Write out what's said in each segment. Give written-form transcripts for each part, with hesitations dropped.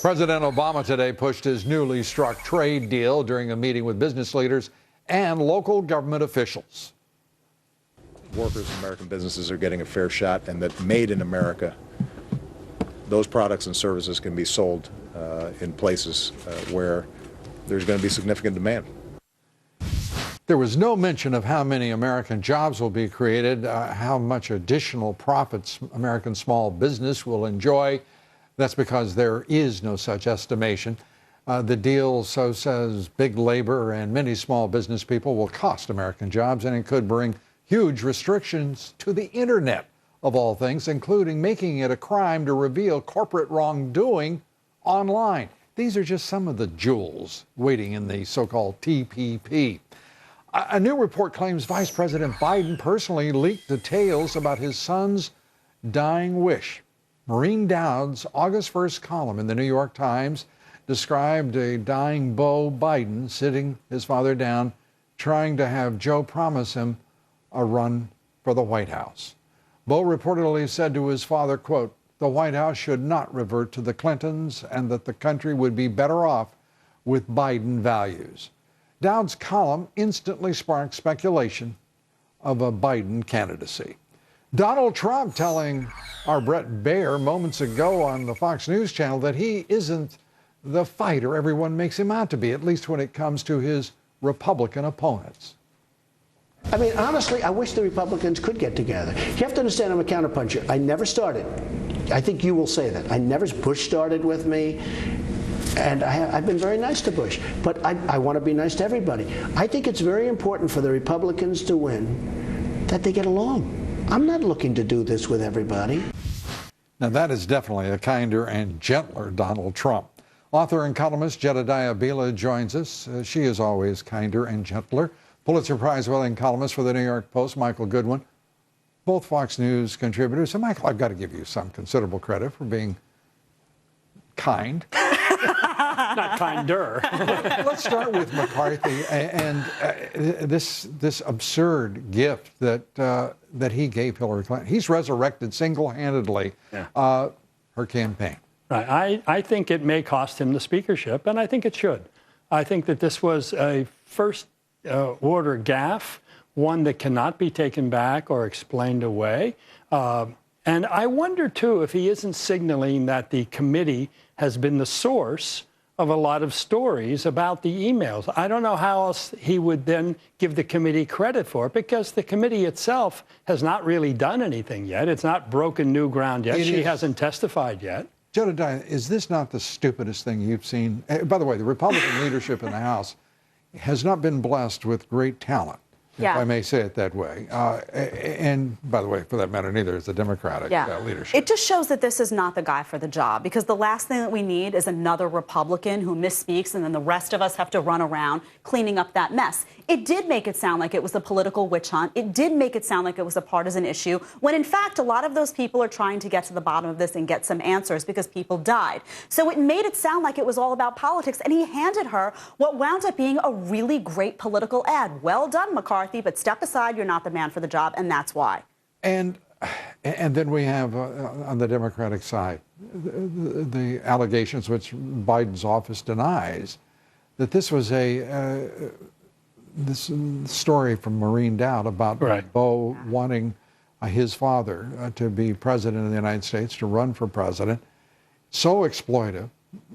President Obama today pushed his newly struck trade deal during a meeting with business leaders and local government officials. Workers and American businesses are getting a fair shot, and that made in America, those products and services can be sold in places where there's going to be significant demand. There was no mention of how many American jobs will be created, how much additional profits American small business will enjoy. That's because there is no such estimation. The deal, so says big labor and many small business people, will cost American jobs, and it could bring huge restrictions to the internet, of all things, including making it a crime to reveal corporate wrongdoing online. These are just some of the jewels waiting in the so-called TPP. A new report claims Vice President Biden personally leaked details about his son's dying wish. Maureen Dowd's August 1st column in the New York Times described a dying Beau Biden sitting his father down, trying to have Joe promise him a run for the White House. Beau reportedly said to his father, quote, "The White House should not revert to the Clintons and that the country would be better off with Biden values." Dowd's column instantly sparked speculation of a Biden candidacy. Donald Trump telling our Brett Baier moments ago on the Fox News channel that he isn't the fighter everyone makes him out to be, at least when it comes to his Republican opponents. I mean, honestly, I wish the Republicans could get together. You have to understand I'm a counterpuncher. I never started. I think you will say that. Bush started with me, and I've been very nice to Bush. But I want to be nice to everybody. I think it's very important for the Republicans to win that they get along. I'm not looking to do this with everybody. Now, that is definitely a kinder and gentler Donald Trump. Author and columnist Jedediah Bila joins us. She is always kinder and gentler. Pulitzer Prize-winning columnist for the New York Post, Michael Goodwin. Both Fox News contributors. And Michael, I've got to give you some considerable credit for being kind. Not kinder. Let's start with McCarthy and this absurd gift that he gave Hillary Clinton. He's resurrected single-handedly her campaign. Right. I think it may cost him the speakership, and I think it should. I think that this was a first-order gaffe, one that cannot be taken back or explained away. And I wonder, too, if he isn't signaling that the committee has been the source of a lot of stories about the emails. I don't know how else he would then give the committee credit for it, because the committee itself has not really done anything yet. It's not broken new ground yet. She hasn't testified yet. Jedediah, is this not the stupidest thing you've seen? By the way, the Republican leadership in the House has not been blessed with great talent, if I may say it that way. And by the way, for that matter, neither is the Democratic leadership. It just shows that this is not the guy for the job, because the last thing that we need is another Republican who misspeaks and then the rest of us have to run around cleaning up that mess. It did make it sound like it was a political witch hunt. It did make it sound like it was a partisan issue, when in fact a lot of those people are trying to get to the bottom of this and get some answers because people died. So it made it sound like it was all about politics, and he handed her what wound up being a really great political ad. Well done, McCarthy, but step aside, you're not the man for the job, and that's why. And then we have, on the Democratic side, the allegations which Biden's office denies, that this was this story from Maureen Dowd about Beau wanting his father to be president of the United States, to run for president. So exploitive,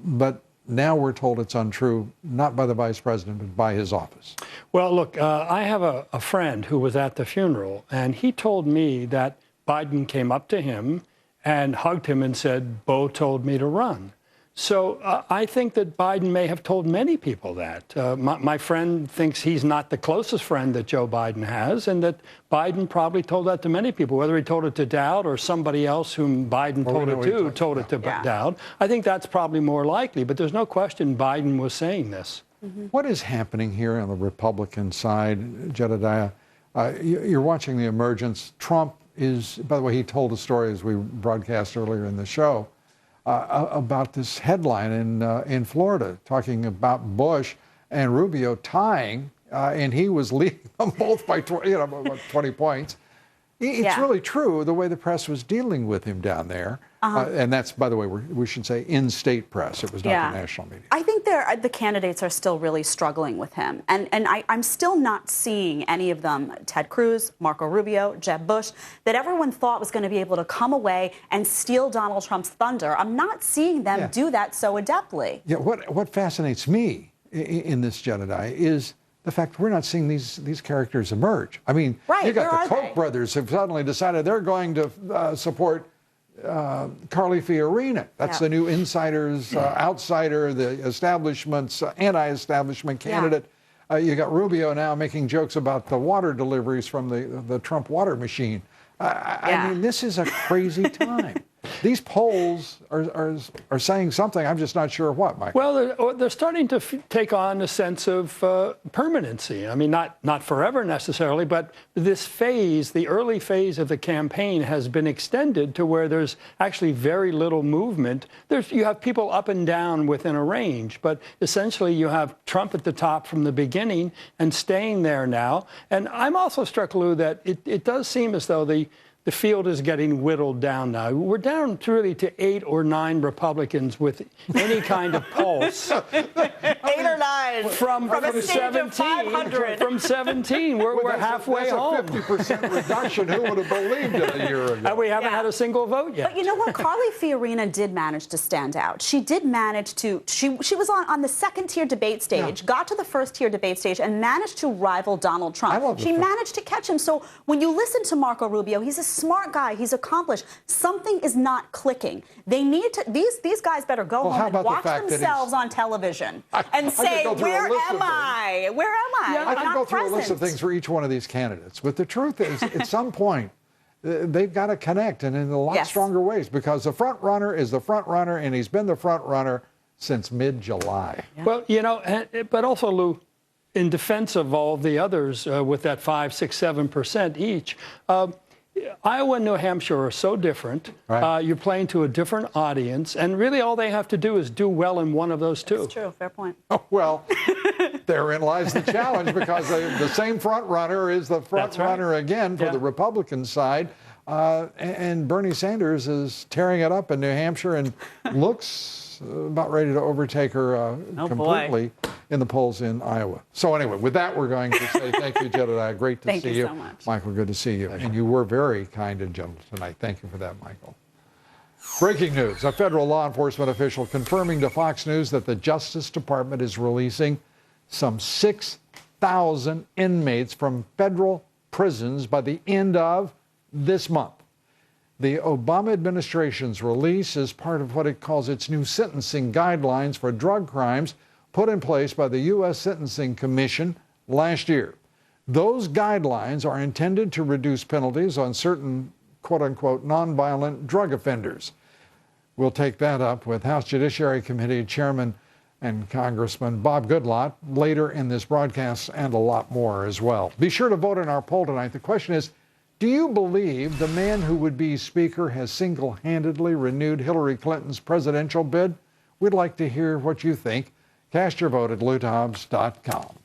but now we're told it's untrue, not by the vice president, but by his office. Well, look, I have a friend who was at the funeral, and he told me that Biden came up to him and hugged him and said, "Beau told me to run." So I think that Biden may have told many people that. My friend thinks he's not the closest friend that Joe Biden has, and that Biden probably told that to many people, whether he told it to Dowd or somebody else whom Biden told it to Dowd. I think that's probably more likely, but there's no question Biden was saying this. What is happening here on the Republican side, Jedediah? You're watching the emergence. Trump is, by the way, he told a story as we broadcast earlier in the show, about this headline in Florida, talking about Bush and Rubio tying, and he was leading them both by 20 points. It's really true the way the press was dealing with him down there. And that's, by the way, we should say in-state press. It was not the national media. I think the candidates are still really struggling with him. And I'm still not seeing any of them, Ted Cruz, Marco Rubio, Jeb Bush, that everyone thought was going to be able to come away and steal Donald Trump's thunder. I'm not seeing them do that so adeptly. Yeah, what fascinates me in this, Jedediah, is the fact we're not seeing these characters emerge. I mean, you got the Koch brothers who've suddenly decided they're going to support Carly Fiorina. That's the new insider's outsider, the establishment's anti-establishment candidate. You got Rubio now making jokes about the water deliveries from the Trump water machine. I mean, this is a crazy time. These polls are saying something. I'm just not sure what, Mike. Well, they're starting to take on a sense of permanency. I mean, not forever necessarily, but this phase, the early phase of the campaign, has been extended to where there's actually very little movement. You have people up and down within a range, but essentially you have Trump at the top from the beginning and staying there now. And I'm also struck, Lou, that it does seem as though the field is getting whittled down now. We're down really to 8 or 9 Republicans with any kind of pulse. 8 or 9 from a stage 17, of 500. From 17, we're halfway home. That's a 50% reduction. Who would have believed it a year ago? And we haven't had a single vote yet. But you know what? Carly Fiorina did manage to stand out. She did manage to, she was on the second-tier debate stage, got to the first-tier debate stage, and managed to rival Donald Trump. She managed to catch him. So when you listen to Marco Rubio, he's a smart guy. He's accomplished. Something is not clicking. They need to. These guys better go home and watch themselves on television and say, "Where am I? Where am I?" Yeah, I can go through a list of things for each one of these candidates. But the truth is, at some point, they've got to connect, and in a lot stronger ways, because the front runner is the front runner, and he's been the front runner since mid-July. Yeah. Well, you know, but also, Lou, in defense of all the others with that 5, 6, 7% each. Iowa and New Hampshire are so different. Right. You're playing to a different audience, and really all they have to do is do well in one of those two. That's true. Fair point. Oh, well, therein lies the challenge, because the same front runner is the front runner again for the Republican side. And Bernie Sanders is tearing it up in New Hampshire and looks about ready to overtake her completely in the polls in Iowa. So anyway, with that, we're going to say thank you, Jedediah. Great to see you. Thank you so much. Michael, good to see you. And you were very kind and gentle tonight. Thank you for that, Michael. Breaking news. A federal law enforcement official confirming to Fox News that the Justice Department is releasing some 6,000 inmates from federal prisons by the end of this month. The Obama administration's release is part of what it calls its new sentencing guidelines for drug crimes put in place by the U.S. Sentencing Commission last year. Those guidelines are intended to reduce penalties on certain, quote-unquote, nonviolent drug offenders. We'll take that up with House Judiciary Committee Chairman and Congressman Bob Goodlatte later in this broadcast, and a lot more as well. Be sure to vote in our poll tonight. The question is, do you believe the man who would be Speaker has single-handedly renewed Hillary Clinton's presidential bid? We'd like to hear what you think. Cast your vote at LouDobbs.com.